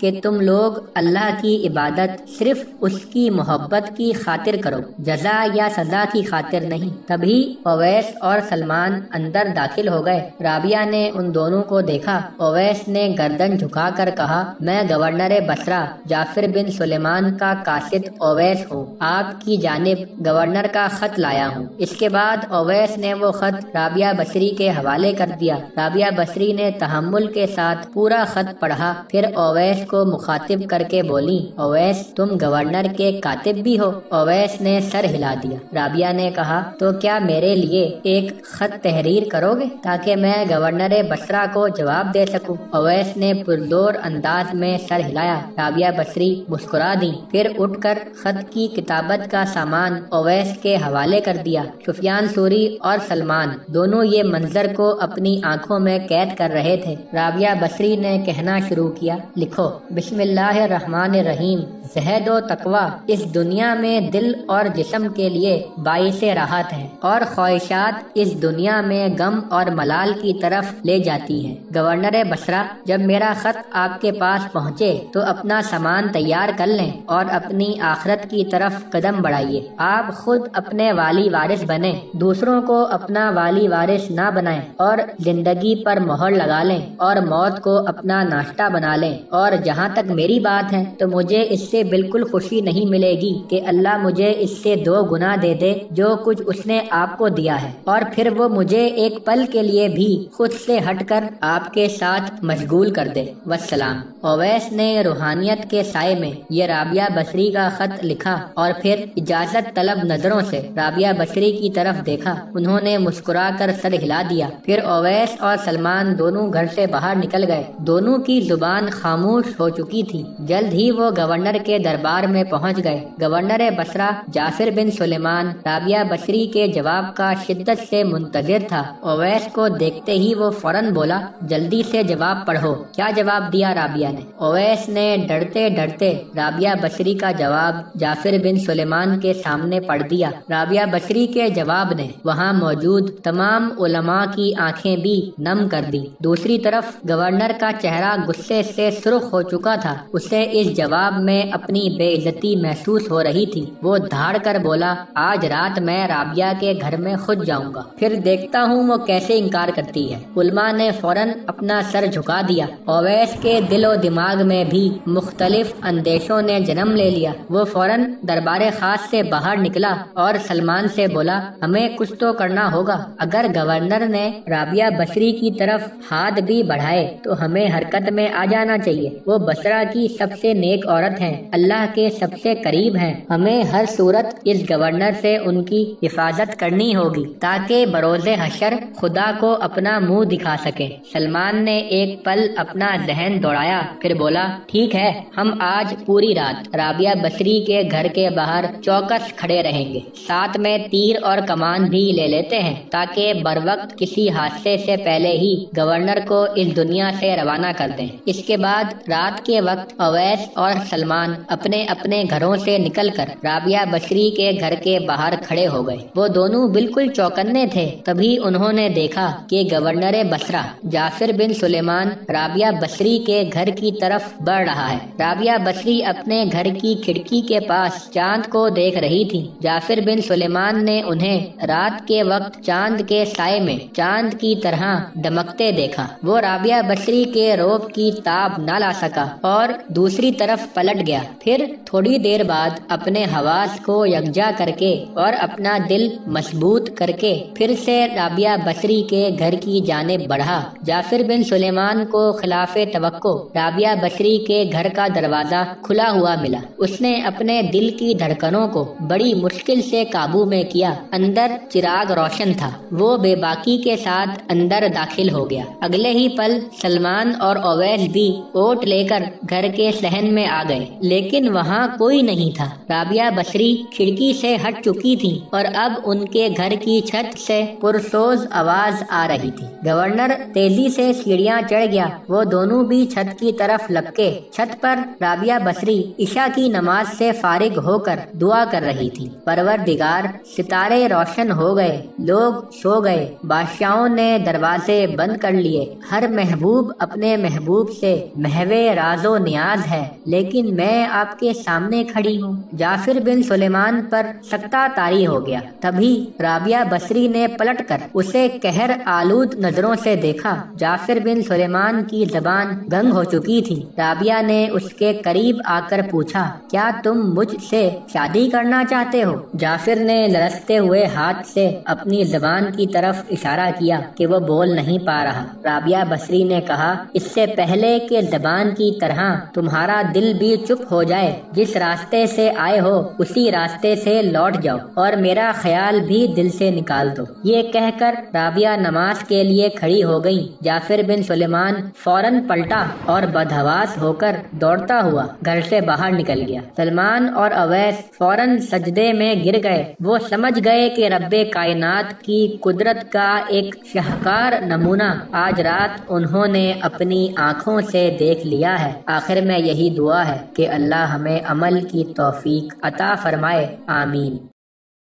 کہ تم لوگ اللہ کی عبادت صرف اس کی محبت کی خاطر کرو، جزا یا سزا کی خاطر نہیں۔ تبھی اویس اور سلمان اندر داخل ہو گئے۔ رابعہ نے ان دونوں کو دیکھا۔ اویس نے گردن جھکا کر کہا، میں گورنر بصرہ جعفر بن سلیمان کا قاصد اویس ہوں، آپ کی جانب گورنر کا خط لایا ہوں۔ اس کے بعد اویس نے وہ خط رابعہ بصری کے حوالے کر دیا۔ رابعہ بصری نے تحمل کے ساتھ پورا خط پڑھا، پھر اویس کو مخاطب کر کے بولی، اویس تم گورنر کے کاتب بھی ہو؟ اویس نے سر ہلا دیا۔ رابعہ نے کہا، تو کیا میرے لیے ایک خط تحریر کرو گے تاکہ میں گورنر بصرہ کو جواب دے سکوں؟ اویس نے پرزور انداز میں سر ہلایا۔ رابعہ بصری مسکرا دی، پھر اٹھ کر خط کی کتابت کا سامان اویس کے حوالے کر دیا۔ سفیان ثوری اور سلمان دونوں یہ منظر کو اپنی آنکھوں میں قید کر رہے تھے۔ رابعہ بصری نے کہنا شروع کیا، لکھو، بسم اللہ الرحمن الرحیم، زہد و تقوی اس دنیا میں دل اور جسم کے لیے باعث راحت ہے، اور خواہشات اس دنیا میں غم اور ملال کی طرف لے جاتی ہیں۔ گورنر بصرہ، جب میرا خط آپ کے پاس پہنچے تو اپنا سامان تیار کر لیں اور اپنی آخرت کی طرف قدم بڑھائیے۔ آپ خود اپنے والی وارث بنیں، دوسروں کو اپنا والی وارث نہ بنائیں، اور زندگی پر مہر لگا لیں اور موت کو اپنا ناشتہ بنا لیں۔ اور جہاں تک میری بات ہے تو مجھے اس سے بالکل خوشی نہیں ملے گی کہ اللہ مجھے اس سے 2 گنا دے دے جو کچھ اس نے آپ کو دیا ہے، اور پھر وہ مجھے ایک پل کے لیے بھی خود سے ہٹ کر آپ کے ساتھ مشغول کر دے۔ والسلام۔ اویس نے روحانیت کے سائے میں یہ رابعہ بصری کا خط لکھا اور پھر اجازت طلب نظروں سے رابعہ بصری کی طرف دیکھا۔ انہوں نے مسکرا کر سر ہلا دیا۔ پھر اویس اور سلمان دونوں گھر سے باہر نکل گئے۔ دونوں کی زبان خاموش ہو چکی تھی۔ جلد ہی وہ گورنر کے دربار میں پہنچ گئے۔ گورنر بصرہ جعفر بن سلیمان رابعہ بصری کے جواب کا شدت سے منتظر تھا۔ اویس کو دیکھتے ہی وہ فوراً بولا، جلدی سے جواب پڑھو۔ کیا جواب دیا رابعہ نے؟ اویس نے ڈرتے ڈرتے رابعہ بصری کا جواب جعفر بن سلیمان کے سامنے پڑھ دیا۔ رابعہ بصری کے جواب نے وہاں موجود تمام علماء کی آنکھیں بھی نم کر دی۔ دوسری طرف گورنر کا چہرہ غصے سے سرخ ہو چکا تھا۔ اسے اس جواب میں اپنی بے عزتی محسوس ہو رہی تھی۔ وہ دھاڑ کر بولا، آج رات میں رابعہ کے گھر میں خود جاؤں گا، پھر دیکھتا ہوں وہ کیسے انکار کرتی ہے۔ علماء نے فوراً اپنا سر جھکا دیا۔ اویس کے دل و دماغ میں بھی مختلف اندیشوں نے جنم لے لیا۔ وہ فوراً دربار خاص سے باہر نکلا اور سلمان سے بولا، ہمیں کچھ تو کرنا ہوگا۔ اگر گورنر نے رابعہ بصری کی طرف ہاتھ بھی بڑھائے تو ہمیں حرکت میں آ جانا چاہیے۔ وہ بصرہ کی سب سے نیک عورت ہیں، اللہ کے سب سے قریب ہیں۔ ہمیں ہر صورت اس گورنر سے ان کی حفاظت کرنی ہوگی تاکہ بروز حشر خدا کو اپنا منہ دکھا سکے۔ سلمان نے ایک پل اپنا ذہن دوڑایا، پھر بولا، ٹھیک ہے، ہم آج پوری رات رابعہ بصری کے گھر کے باہر چوکس کھڑے رہیں گے، ساتھ میں تیر اور کمان بھی لے لیتے ہیں تاکہ بروقت کسی حادثے سے پہلے ہی گورنر کو اس دنیا سے روانہ کر دیں۔ اس کے بعد رات کے وقت اویس اور سلمان اپنے اپنے گھروں سے نکل کر رابعہ بصری کے گھر کے باہر کھڑے ہو گئے۔ وہ دونوں بالکل چوکنے تھے۔ تبھی انہوں نے دیکھا کہ گورنر بصرہ جعفر بن سلیمان رابعہ بصری کے گھر کی طرف بڑھ رہا ہے۔ رابعہ بصری اپنے گھر کی کھڑکی کے پاس چاند کو دیکھ رہی تھی۔ جعفر بن سلیمان نے انہیں رات کے وقت چاند کے سائے میں چاند کی طرح دمکتے دیکھا۔ وہ رابعہ بصری کے روب کی تاب نہ لا سکا اور دوسری طرف پلٹ گیا۔ پھر تھوڑی دیر بعد اپنے حواس کو یکجا کر کے اور اپنا دل مضبوط کر کے پھر سے رابعہ بصری کے گھر کی جانب بڑھا۔ جعفر بن سلیمان کو خلاف توقع رابعہ بصری کے گھر کا دروازہ کھلا ہوا ملا۔ اس نے اپنے دل کی دھڑکنوں کو بڑی مشکل سے قابو میں کیا۔ اندر چراغ روشن تھا۔ وہ بے باکی کے ساتھ اندر داخل ہو گیا۔ اگلے ہی پل سلمان اور اویس بھی اوٹ لے کر گھر کے صحن میں آ گئے، لیکن وہاں کوئی نہیں تھا۔ رابعہ بصری کھڑکی سے ہٹ چکی تھی اور اب ان کے گھر کی چھت سے پرسوز آواز آ رہی تھی۔ گورنر تیزی سے سیڑھیاں چڑھ گیا۔ وہ دونوں بھی چھت کی طرف لپکے۔ چھت پر رابعہ بصری عشاء کی نماز سے فارغ ہو کر دعا کر رہی تھی، پروردگار، ستارے روشن ہو گئے، لوگ سو گئے، بادشاہوں نے دروازے بند کر لیے، ہر محبوب اپنے محبوب سے محوے راز و نیاز ہے، لیکن میں آپ کے سامنے کھڑی ہوں۔ جعفر بن سلیمان پر سکتہ طاری ہو گیا۔ تبھی رابعہ بصری نے پلٹ کر اسے قہر آلود نظروں سے دیکھا۔ جعفر بن سلیمان کی زبان گنگ ہو چکی تھی۔ رابعہ نے اس کے قریب آ کر پوچھا، کیا تم مجھ سے شادی کرنا چاہتے ہو؟ جعفر نے لرزتے ہوئے ہاتھ سے اپنی زبان کی طرف اشارہ کیا کہ وہ بول نہیں پا رہا۔ رابعہ بصری نے کہا، اس سے پہلے کہ زبان کی طرح تمہارا دل بھی چپ ہو جائے، جس راستے سے آئے ہو اسی راستے سے لوٹ جاؤ اور میرا خیال بھی دل سے نکال دو۔ یہ کہہ کر رابعہ نماز کے لیے کھڑی ہو گئی۔ جعفر بن سلیمان فوراً پلٹا اور بدحواس ہو کر دوڑتا ہوا گھر سے باہر نکل گیا۔ سلمان اور اویس فوراً سجدے میں گر گئے۔ وہ سمجھ گئے کہ رب کائنات کی قدرت کا ایک شاہکار نمونہ آج رات انہوں نے اپنی آنکھوں سے دیکھ لیا ہے۔ آخر میں یہی دعا ہے کہ اللہ ہمیں عمل کی توفیق عطا فرمائے، آمین۔